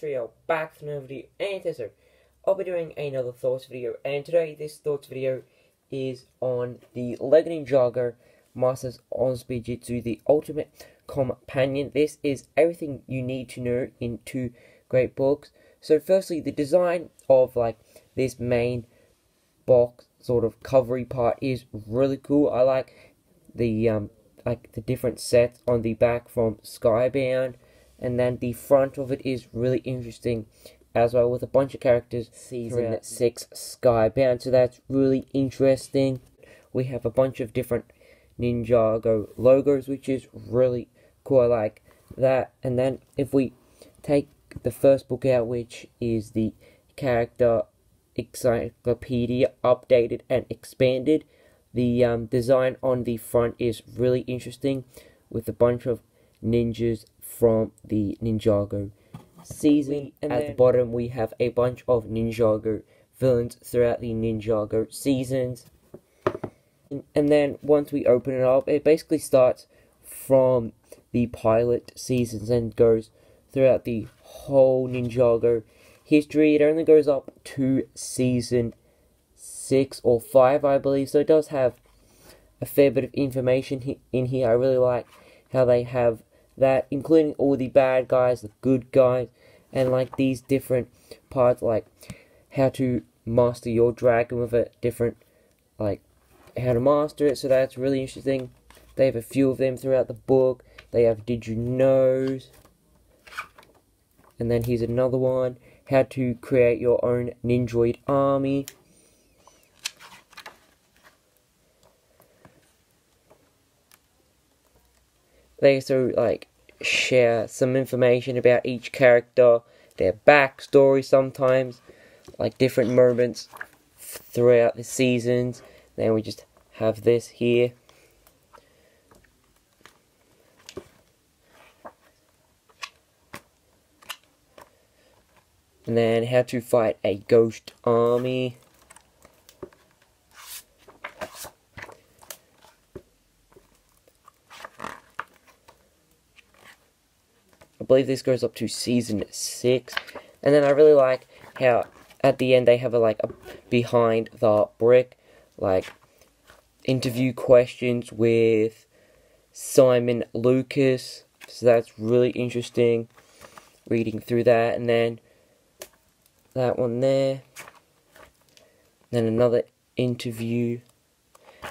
Trio back with another video, and today I'll be doing another thoughts video, and today this thoughts video is on the LEGO Ninjago Masters on Speed Jitsu, the Ultimate Companion. This is everything you need to know in 2 great books. So firstly, the design of this main box sort of covery part is really cool. I like the different sets on the back from Skybound. And then the front of it is really interesting as well, with a bunch of characters. Season 6 Skybound, so that's really interesting. We have a bunch of different Ninjago logos, which is really cool. I like that. And then if we take the first book out, which is the Character Encyclopedia Updated and Expanded, the design on the front is really interesting, with a bunch of ninjas from the Ninjago season. And at the bottom we have a bunch of Ninjago villains throughout the Ninjago seasons. And then once we open it up, it basically starts from the pilot seasons and goes throughout the whole Ninjago history. It only goes up to season 6 or 5, I believe, so it does have a fair bit of information in here. I really like how they have that, including all the bad guys, the good guys, and these different parts, like how to master your dragon with a different, how to master it. So that's really interesting. They have a few of them throughout the book. They have Did You Knows, and then here's another one, how to create your own Ninjoid army. They also share some information about each character, their backstory sometimes, different moments throughout the seasons. Then we just have this here. And then how to fight a ghost army. I believe this goes up to season 6. And then I really like how at the end they have a behind the brick interview questions with Simon Lucas. So that's really interesting, reading through that. And then that one there. Then another interview.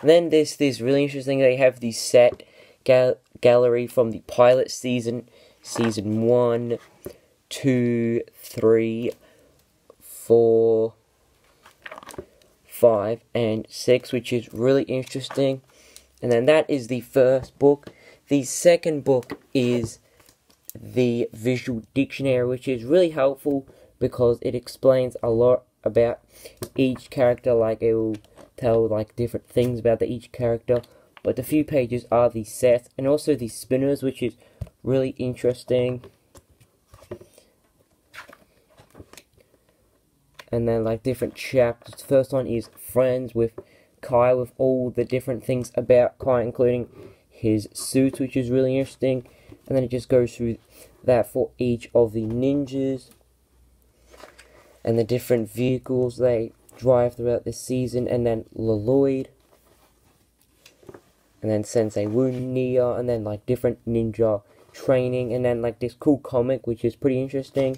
And then this really interesting. They have the set gallery from the pilot season. Season 1, 2, 3, 4, 5, and 6, which is really interesting. And then that is the first book. The second book is the visual dictionary, which is really helpful because it explains a lot about each character. It will tell different things about each character. But the few pages are the sets and also the spinners, which is really interesting. And then different chapters. The first one is Friends with Kai, with all the different things about Kai, including his suits, which is really interesting. And then it just goes through that for each of the ninjas and the different vehicles they drive throughout this season. And then Lloyd, and then Sensei Wunia, and then different ninja training, and then this cool comic, which is pretty interesting.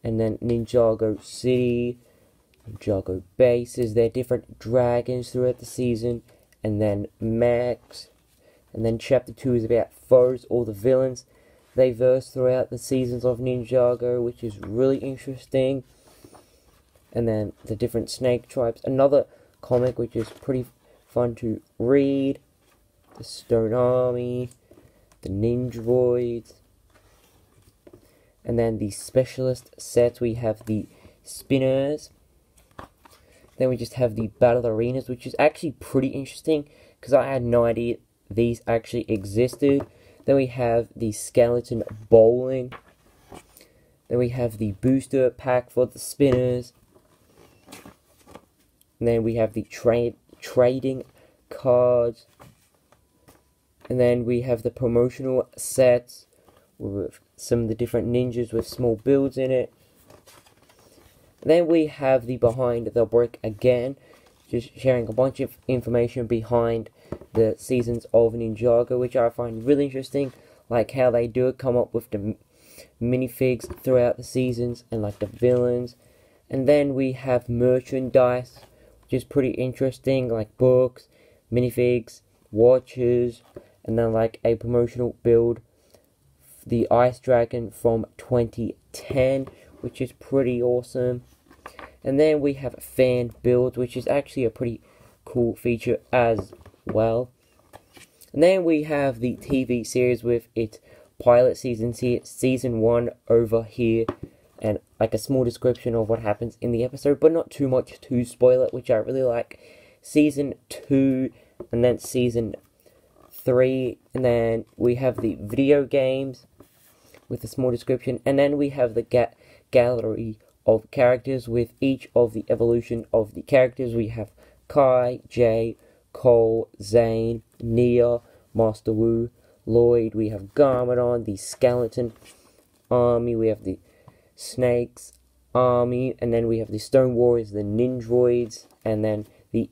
And then Ninjago City, Ninjago bases, their different dragons throughout the season, and then Max. And then chapter 2 is about foes, all the villains they verse throughout the seasons of Ninjago, which is really interesting. And then the different snake tribes, another comic which is pretty fun to read. The Stone Army, the Ninjoids, and then the specialist sets. We have the spinners. Then we just have the battle arenas, which is actually pretty interesting because I had no idea these actually existed. Then we have the skeleton bowling. Then we have the booster pack for the spinners. And then we have the trading cards. And then we have the promotional sets with some of the different ninjas with small builds in it. Then we have the behind the brick again, just sharing a bunch of information behind the seasons of Ninjago, which I find really interesting, like how they do it, come up with the minifigs throughout the seasons and like the villains. And then we have merchandise, which is pretty interesting, like books, minifigs, watches, and then like a promotional build, the Ice Dragon from 2010, which is pretty awesome. And then we have fan builds, which is actually a pretty cool feature as well. And then we have the TV series with its pilot season here, season 1 over here, and like a small description of what happens in the episode, but not too much to spoil it, which I really like. Season 2, and then season 3, and then we have the video games with a small description, and then we have the gallery of characters with each of the evolution of the characters. We have Kai, Jay, Cole, Zane, Nia, Master Wu, Lloyd. We have Garmadon, the Skeleton Army. We have the Snakes Army, and then we have the Stone Warriors, the Ninjroids, and then the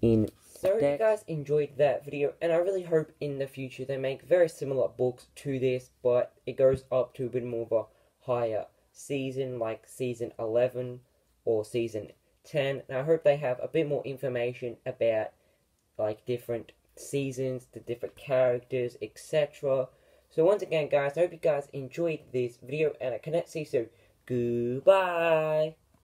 So if you guys enjoyed that video, and I really hope in the future they make very similar books to this, but it goes up to a bit more of a higher season, like season 11 or season 10. And I hope they have a bit more information about like different seasons, the different characters, etc. So once again guys, I hope you guys enjoyed this video, and I cannot see so goodbye.